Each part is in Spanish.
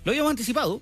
Lo habíamos anticipado.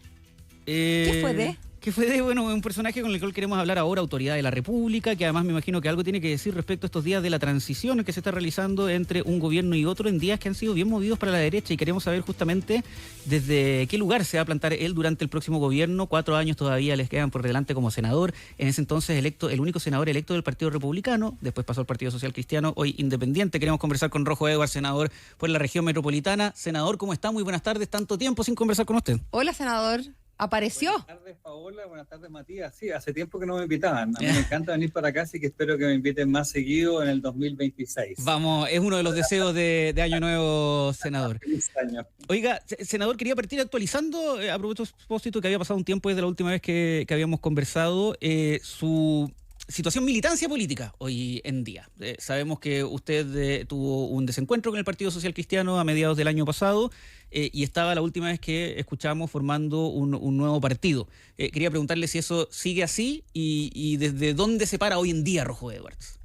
¿Qué fue de? Que fue de, bueno, un personaje con el cual queremos hablar ahora, autoridad de la República, que además me imagino que algo tiene que decir respecto a estos días de la transición que se está realizando entre un gobierno y otro, en días que han sido bien movidos para la derecha, y queremos saber justamente desde qué lugar se va a plantar él durante el próximo gobierno. 4 años todavía les quedan por delante como senador, en ese entonces electo, el único senador electo del Partido Republicano, después pasó al Partido Social Cristiano, hoy independiente. Queremos conversar con Rojo Edwards, senador por la región metropolitana. Senador, ¿cómo está? Muy buenas tardes, tanto tiempo sin conversar con usted. Hola, senador. ¿Apareció? Buenas tardes, Paola. Buenas tardes, Matías. Sí, hace tiempo que no me invitaban. A mí me encanta venir para acá, así que espero que me inviten más seguido en el 2026. Vamos, es uno de los deseos de Año Nuevo, senador. Feliz año. Oiga, senador, quería partir actualizando, a propósito que había pasado un tiempo desde la última vez que habíamos conversado, su situación militancia política hoy en día. Sabemos que usted tuvo un desencuentro con el Partido Social Cristiano a mediados del año pasado, y estaba la última vez que escuchábamos formando un nuevo partido. Quería preguntarle si eso sigue así y desde dónde se para hoy en día Rojo Edwards.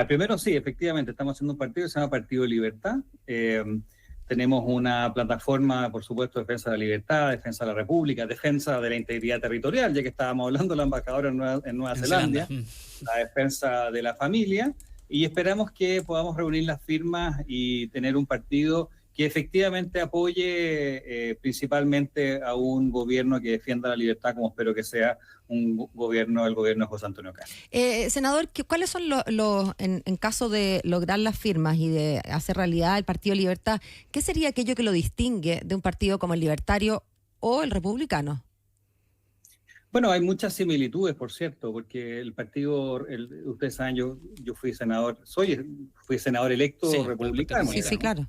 Primero sí, efectivamente, estamos haciendo un partido que se llama Partido Libertad. Tenemos una plataforma, por supuesto, defensa de la libertad, defensa de la república, defensa de la integridad territorial, ya que estábamos hablando de la embajadora en Nueva Zelanda, la defensa de la familia, y esperamos que podamos reunir las firmas y tener un partido que efectivamente apoye principalmente a un gobierno que defienda la libertad, como espero que sea el gobierno de José Antonio Cast. Senador, ¿cuáles son en caso de lograr las firmas y de hacer realidad el Partido Libertad, qué sería aquello que lo distingue de un partido como el Libertario o el Republicano? Bueno, hay muchas similitudes, por cierto, porque el partido, ustedes saben, yo fui senador electo republicano. Sí, claro.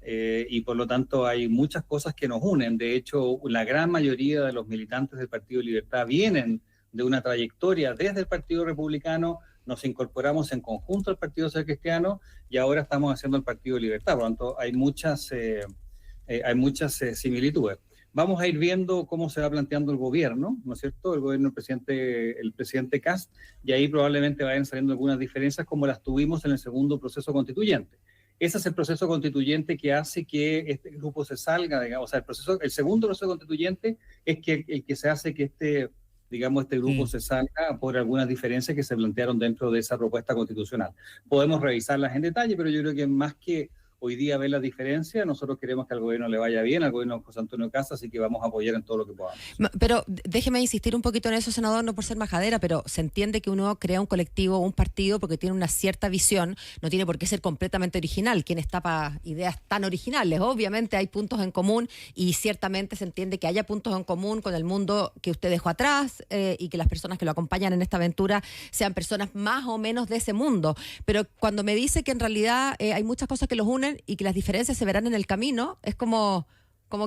Y por lo tanto hay muchas cosas que nos unen. De hecho, la gran mayoría de los militantes del Partido Libertad vienen de una trayectoria desde el Partido Republicano, nos incorporamos en conjunto al Partido Social Cristiano y ahora estamos haciendo el Partido Libertad. Por lo tanto, hay muchas similitudes. Vamos a ir viendo cómo se va planteando el gobierno, ¿no es cierto? El gobierno del presidente Kast, y ahí probablemente vayan saliendo algunas diferencias como las tuvimos en el segundo proceso constituyente. Ese es el proceso constituyente que hace que este grupo se salga, digamos, o sea, el segundo proceso constituyente es el que se hace que este grupo se salga por algunas diferencias que se plantearon dentro de esa propuesta constitucional. Podemos revisarlas en detalle, pero yo creo que más que hoy día ver las diferencias, nosotros queremos que al gobierno le vaya bien, al gobierno de José Antonio Cast, así que vamos a apoyar en todo lo que podamos. Pero déjeme insistir un poquito en eso, senador, no por ser majadera, pero se entiende que uno crea un colectivo o un partido porque tiene una cierta visión, no tiene por qué ser completamente original. Quien está para ideas tan originales, obviamente hay puntos en común y ciertamente se entiende que haya puntos en común con el mundo que usted dejó atrás y que las personas que lo acompañan en esta aventura sean personas más o menos de ese mundo. Pero cuando me dice que en realidad hay muchas cosas que los unen y que las diferencias se verán en el camino, es como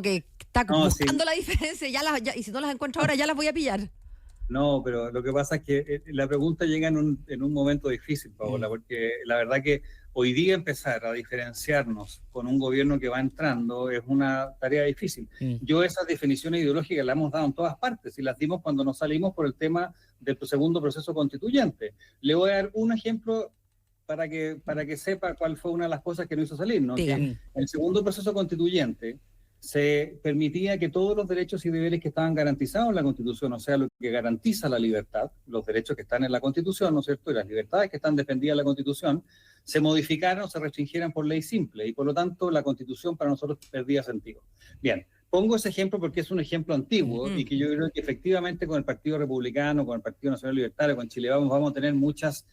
que está buscando la diferencia y si no las encuentro ahora ya las voy a pillar. No, pero lo que pasa es que la pregunta llega en un momento difícil, Paola, porque la verdad que hoy día empezar a diferenciarnos con un gobierno que va entrando es una tarea difícil. Yo esas definiciones ideológicas las hemos dado en todas partes y las dimos cuando nos salimos por el tema del segundo proceso constituyente. Le voy a dar un ejemplo para que sepa cuál fue una de las cosas que no hizo salir, ¿no? Que en el segundo proceso constituyente se permitía que todos los derechos y deberes que estaban garantizados en la Constitución, o sea, lo que garantiza la libertad, los derechos que están en la Constitución, ¿no es cierto?, y las libertades que están defendidas en la Constitución, se modificaran o se restringieran por ley simple, y por lo tanto la Constitución para nosotros perdía sentido. Bien, pongo ese ejemplo porque es un ejemplo antiguo y que yo creo que efectivamente con el Partido Republicano, con el Partido Nacional Libertario, con Chile vamos a tener muchas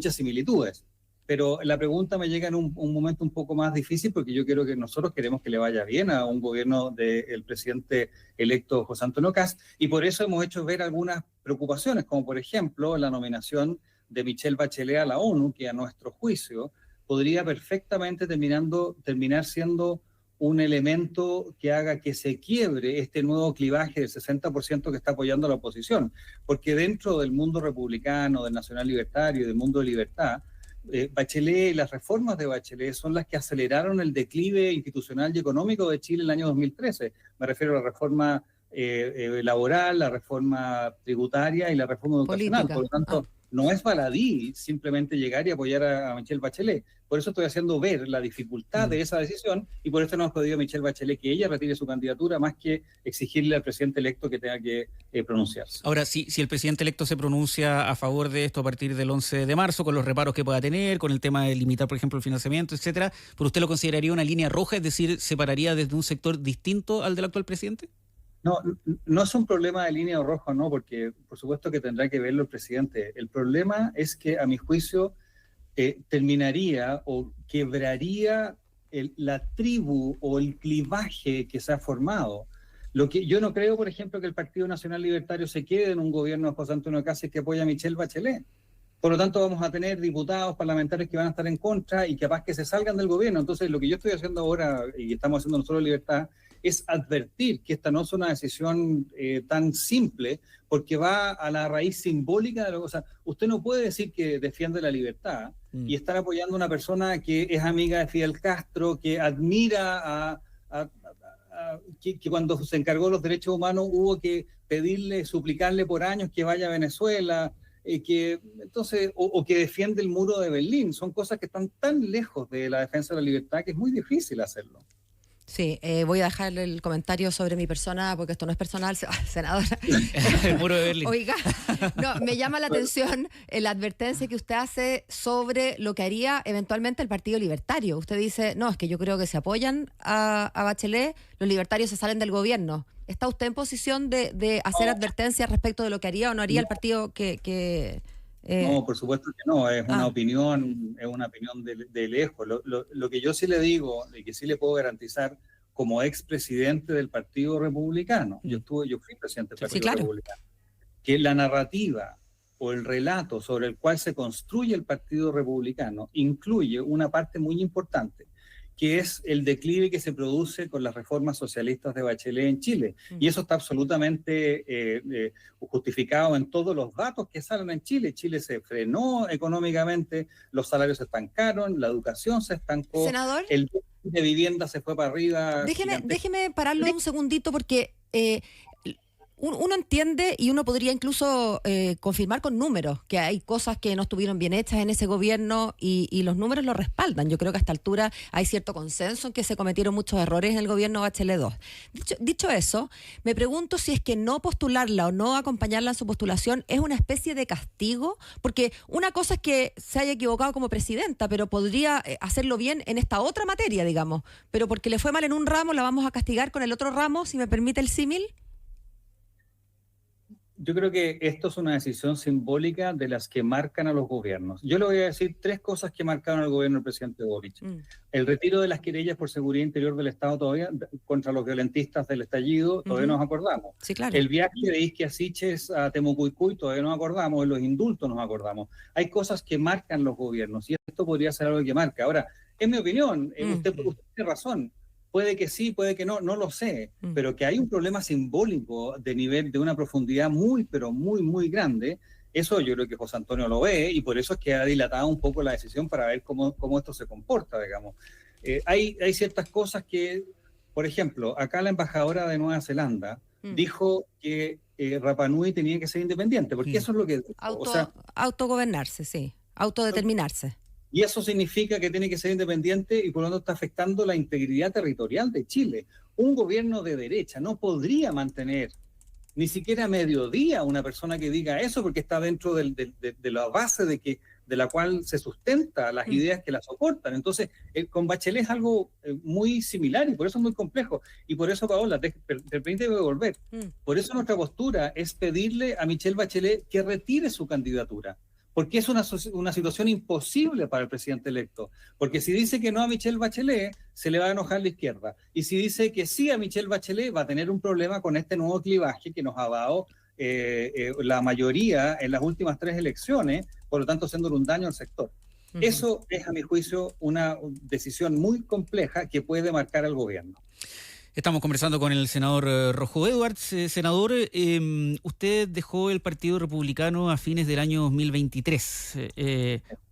similitudes. Pero la pregunta me llega en un momento un poco más difícil porque yo creo que nosotros queremos que le vaya bien a un gobierno del presidente electo José Antonio Cast y por eso hemos hecho ver algunas preocupaciones, como por ejemplo la nominación de Michelle Bachelet a la ONU, que a nuestro juicio podría perfectamente terminar siendo un elemento que haga que se quiebre este nuevo clivaje del 60% que está apoyando a la oposición. Porque dentro del mundo republicano, del nacional libertario y del mundo de libertad, Bachelet y las reformas de Bachelet son las que aceleraron el declive institucional y económico de Chile en el año 2013. Me refiero a la reforma laboral, la reforma tributaria y la reforma educacional. Por lo tanto, no es baladí simplemente llegar y apoyar a Michelle Bachelet. Por eso estoy haciendo ver la dificultad de esa decisión y por eso no hemos pedido a Michelle Bachelet que ella retire su candidatura más que exigirle al presidente electo que tenga que pronunciarse. Ahora, si el presidente electo se pronuncia a favor de esto a partir del 11 de marzo, con los reparos que pueda tener, con el tema de limitar, por ejemplo, el financiamiento, etcétera, ¿pero usted lo consideraría una línea roja, es decir, separaría desde un sector distinto al del actual presidente? No, no es un problema de línea roja, no, porque por supuesto que tendrá que verlo el presidente. El problema es que, a mi juicio, terminaría o quebraría la tribu o el clivaje que se ha formado. Lo que yo no creo, por ejemplo, que el Partido Nacional Libertario se quede en un gobierno de José Antonio Kast que apoya a Michelle Bachelet. Por lo tanto, vamos a tener diputados, parlamentarios que van a estar en contra y capaz que se salgan del gobierno. Entonces, lo que yo estoy haciendo ahora, y estamos haciendo nosotros en Libertad, es advertir que esta no es una decisión tan simple, porque va a la raíz simbólica de la cosa. Usted no puede decir que defiende la libertad y estar apoyando a una persona que es amiga de Fidel Castro, que admira que cuando se encargó de los derechos humanos hubo que pedirle, suplicarle por años que vaya a Venezuela, entonces, o que defiende el muro de Berlín. Son cosas que están tan lejos de la defensa de la libertad que es muy difícil hacerlo. Sí, voy a dejar el comentario sobre mi persona, porque esto no es personal, senadora. El muro de Berlín. Oiga, no, me llama la atención la advertencia que usted hace sobre lo que haría eventualmente el Partido Libertario. Usted dice, no, es que yo creo que si apoyan a Bachelet, los libertarios se salen del gobierno. ¿Está usted en posición de hacer advertencias respecto de lo que haría o no haría el partido que No, por supuesto que no, es una opinión, de lejos. Lo que yo sí le digo, y que sí le puedo garantizar como expresidente del Partido Republicano, yo fui presidente del Partido Republicano, que la narrativa o el relato sobre el cual se construye el Partido Republicano incluye una parte muy importante, que es el declive que se produce con las reformas socialistas de Bachelet en Chile. Y eso está absolutamente justificado en todos los datos que salen en Chile. Chile se frenó económicamente, los salarios se estancaron, la educación se estancó, senador, el de vivienda se fue para arriba. Déjeme pararlo un segundito porque uno entiende y uno podría incluso confirmar con números que hay cosas que no estuvieron bien hechas en ese gobierno y los números lo respaldan. Yo creo que a esta altura hay cierto consenso en que se cometieron muchos errores en el gobierno Bachelet 2. Dicho eso, me pregunto si es que no postularla o no acompañarla en su postulación es una especie de castigo, porque una cosa es que se haya equivocado como presidenta, pero podría hacerlo bien en esta otra materia, digamos, pero porque le fue mal en un ramo, la vamos a castigar con el otro ramo, si me permite el símil. Yo creo que esto es una decisión simbólica de las que marcan a los gobiernos. Yo le voy a decir 3 cosas que marcaron al gobierno del presidente Boric. El retiro de las querellas por seguridad interior del Estado todavía contra los violentistas del estallido, todavía nos acordamos. Sí, claro. El viaje de Isquia Siches a Temucuicui, todavía nos acordamos. En los indultos nos acordamos. Hay cosas que marcan los gobiernos y esto podría ser algo que marca. Ahora, en mi opinión, usted tiene razón. Puede que sí, puede que no, no lo sé, pero que hay un problema simbólico de nivel, de una profundidad muy, pero muy, muy grande. Eso yo creo que José Antonio lo ve y por eso es que ha dilatado un poco la decisión para ver cómo esto se comporta, digamos. Hay ciertas cosas que, por ejemplo, acá la embajadora de Nueva Zelanda dijo que Rapa Nui tenía que ser independiente, porque eso es lo que... Autogobernarse, sí, autodeterminarse. Y eso significa que tiene que ser independiente y por lo tanto está afectando la integridad territorial de Chile. Un gobierno de derecha no podría mantener ni siquiera a mediodía una persona que diga eso porque está dentro de la base de la cual se sustenta las ideas que la soportan. Entonces, con Bachelet es algo muy similar y por eso es muy complejo. Y por eso, Paola, te permíteme volver. Por eso nuestra postura es pedirle a Michelle Bachelet que retire su candidatura. Porque es una situación imposible para el presidente electo. Porque si dice que no a Michelle Bachelet, se le va a enojar la izquierda. Y si dice que sí a Michelle Bachelet, va a tener un problema con este nuevo clivaje que nos ha dado la mayoría en las últimas 3 elecciones, por lo tanto haciéndole un daño al sector. Eso es, a mi juicio, una decisión muy compleja que puede marcar al gobierno. Estamos conversando con el senador Rojo Edwards. Senador, usted dejó el Partido Republicano a fines del año 2023.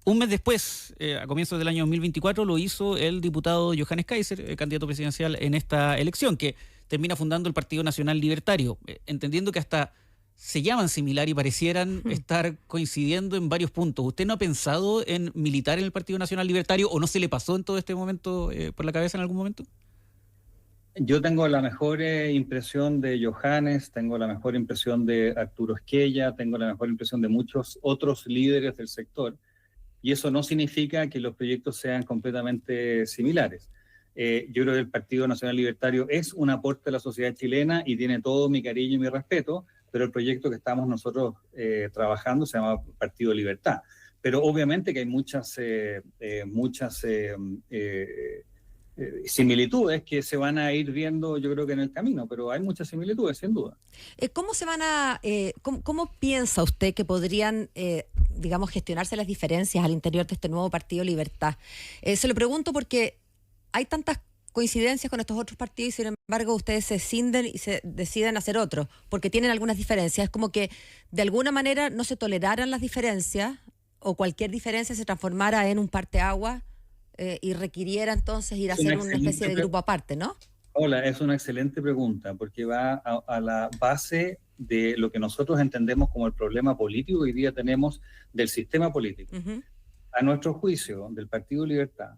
Un mes después, a comienzos del año 2024, lo hizo el diputado Johannes Kaiser, candidato presidencial en esta elección, que termina fundando el Partido Nacional Libertario, entendiendo que hasta se llaman similar y parecieran estar coincidiendo en varios puntos. ¿Usted no ha pensado en militar en el Partido Nacional Libertario o no se le pasó en todo este momento por la cabeza en algún momento? Yo tengo la mejor impresión de Johannes, tengo la mejor impresión de Arturo Esquella, tengo la mejor impresión de muchos otros líderes del sector, y eso no significa que los proyectos sean completamente similares. Yo creo que el Partido Nacional Libertario es un aporte a la sociedad chilena y tiene todo mi cariño y mi respeto, pero el proyecto que estamos nosotros trabajando se llama Partido Libertad. Pero obviamente que hay muchas similitudes que se van a ir viendo, yo creo que en el camino, pero hay muchas similitudes, sin duda. ¿Cómo piensa usted que podrían, digamos, gestionarse las diferencias al interior de este nuevo Partido Libertad? Se lo pregunto porque hay tantas coincidencias con estos otros partidos y sin embargo ustedes se escinden y se deciden hacer otro, porque tienen algunas diferencias. Es como que de alguna manera no se toleraran las diferencias o cualquier diferencia se transformara en un parteaguas y requiriera entonces ir a hacer una especie de grupo aparte, ¿no? Hola, es una excelente pregunta porque va a la base de lo que nosotros entendemos como el problema político que hoy día tenemos del sistema político. Uh-huh. A nuestro juicio, del Partido Libertad,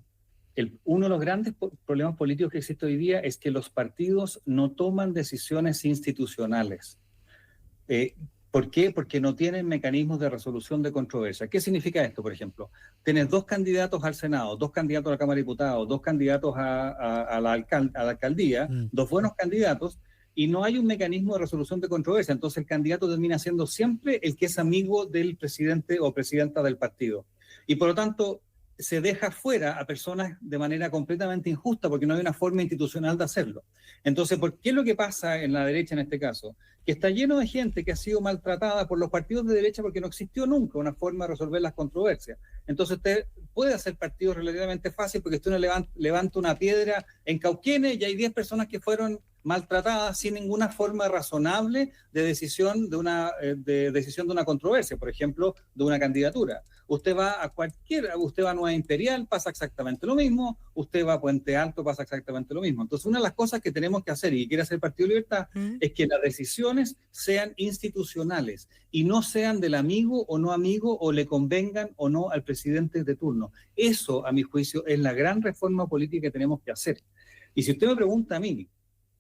uno de los grandes problemas políticos que existe hoy día es que los partidos no toman decisiones institucionales. ¿Por qué? Porque no tienen mecanismos de resolución de controversia. ¿Qué significa esto, por ejemplo? Tienes 2 candidatos al Senado, 2 candidatos a la Cámara de Diputados, 2 candidatos a la alcaldía, 2 buenos candidatos, y no hay un mecanismo de resolución de controversia. Entonces el candidato termina siendo siempre el que es amigo del presidente o presidenta del partido. Y por lo tanto se deja fuera a personas de manera completamente injusta porque no hay una forma institucional de hacerlo. Entonces, ¿qué es lo que pasa en la derecha en este caso? Que está lleno de gente que ha sido maltratada por los partidos de derecha porque no existió nunca una forma de resolver las controversias. Entonces usted puede hacer partidos relativamente fácil porque usted levanta una piedra en Cauquenes y hay 10 personas que fueron maltratadas sin ninguna forma razonable de decisión de una controversia, por ejemplo, de una candidatura. Usted va a Nueva Imperial, pasa exactamente lo mismo, usted va a Puente Alto, pasa exactamente lo mismo. Entonces, una de las cosas que tenemos que hacer, y quiere hacer el Partido Libertad, es que las decisiones sean institucionales y no sean del amigo o no amigo, o le convengan o no al presidente de turno. Eso, a mi juicio, es la gran reforma política que tenemos que hacer. Y si usted me pregunta a mí,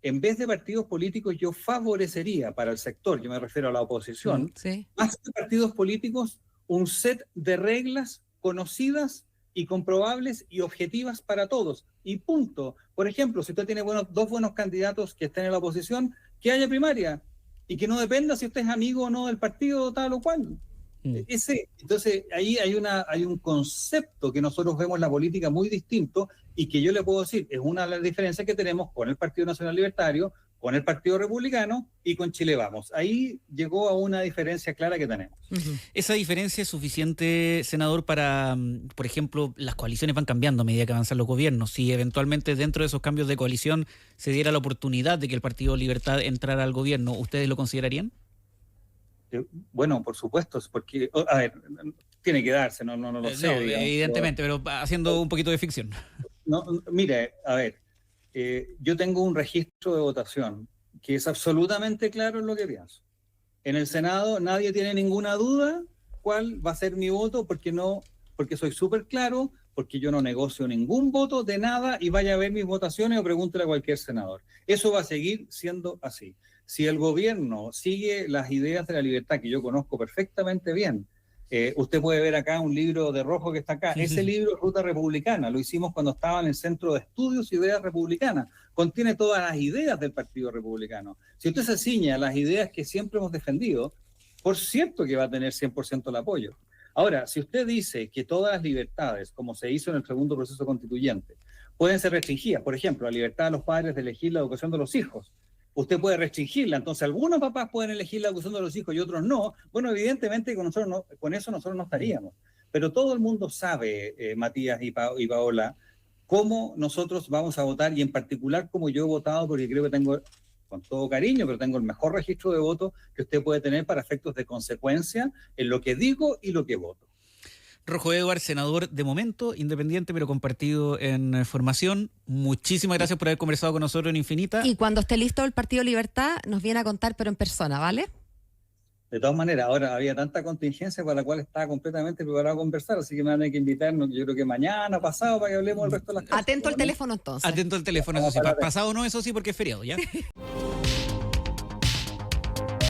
en vez de partidos políticos, yo favorecería para el sector, yo me refiero a la oposición, más que partidos políticos, un set de reglas conocidas y comprobables y objetivas para todos. Y punto. Por ejemplo, si usted tiene 2 buenos candidatos que estén en la oposición, que haya primaria y que no dependa si usted es amigo o no del partido tal o cual. Entonces, ahí hay un concepto que nosotros vemos en la política muy distinto y que yo le puedo decir, es una de las diferencias que tenemos con el Partido Nacional Libertario, con el Partido Republicano y con Chile Vamos. Ahí llegó a una diferencia clara que tenemos. Uh-huh. ¿Esa diferencia es suficiente, senador, para, por ejemplo, las coaliciones van cambiando a medida que avanzan los gobiernos? Si eventualmente dentro de esos cambios de coalición se diera la oportunidad de que el Partido Libertad entrara al gobierno, ¿ustedes lo considerarían? Bueno, por supuesto, porque, a ver, tiene que darse, no lo sé. No, digamos, evidentemente, pero haciendo un poquito de ficción. No, mire, a ver, yo tengo un registro de votación que es absolutamente claro en lo que pienso. En el Senado nadie tiene ninguna duda cuál va a ser mi voto porque soy súper claro, porque yo no negocio ningún voto de nada y vaya a ver mis votaciones o pregúntele a cualquier senador. Eso va a seguir siendo así. Si el gobierno sigue las ideas de la libertad, que yo conozco perfectamente bien, usted puede ver acá un libro de rojo que está acá. Sí, ese libro es Ruta Republicana, lo hicimos cuando estaba en el Centro de Estudios e Ideas Republicanas. Contiene todas las ideas del Partido Republicano. Si usted se ciña a las ideas que siempre hemos defendido, por cierto que va a tener 100% el apoyo. Ahora, si usted dice que todas las libertades, como se hizo en el segundo proceso constituyente, pueden ser restringidas, por ejemplo, la libertad de los padres de elegir la educación de los hijos, usted puede restringirla. Entonces, algunos papás pueden elegir la educación de los hijos y otros no. Bueno, evidentemente con eso nosotros no estaríamos. Pero todo el mundo sabe, Matías y Paola, cómo nosotros vamos a votar y en particular cómo yo he votado, porque creo que tengo, con todo cariño, pero tengo el mejor registro de voto que usted puede tener para efectos de consecuencia en lo que digo y lo que voto. Rojo Edwards, senador de momento, independiente, pero con partido en formación. Muchísimas gracias por haber conversado con nosotros en Infinita. Y cuando esté listo el Partido Libertad, nos viene a contar, pero en persona, ¿vale? De todas maneras, ahora había tanta contingencia para la cual estaba completamente preparado a conversar, así que me van a tener que invitarnos, yo creo que mañana, pasado, para que hablemos del resto de las cosas. Atento al teléfono entonces. Atento al teléfono, eso sí. Pasado no, eso sí, porque es feriado, ¿ya?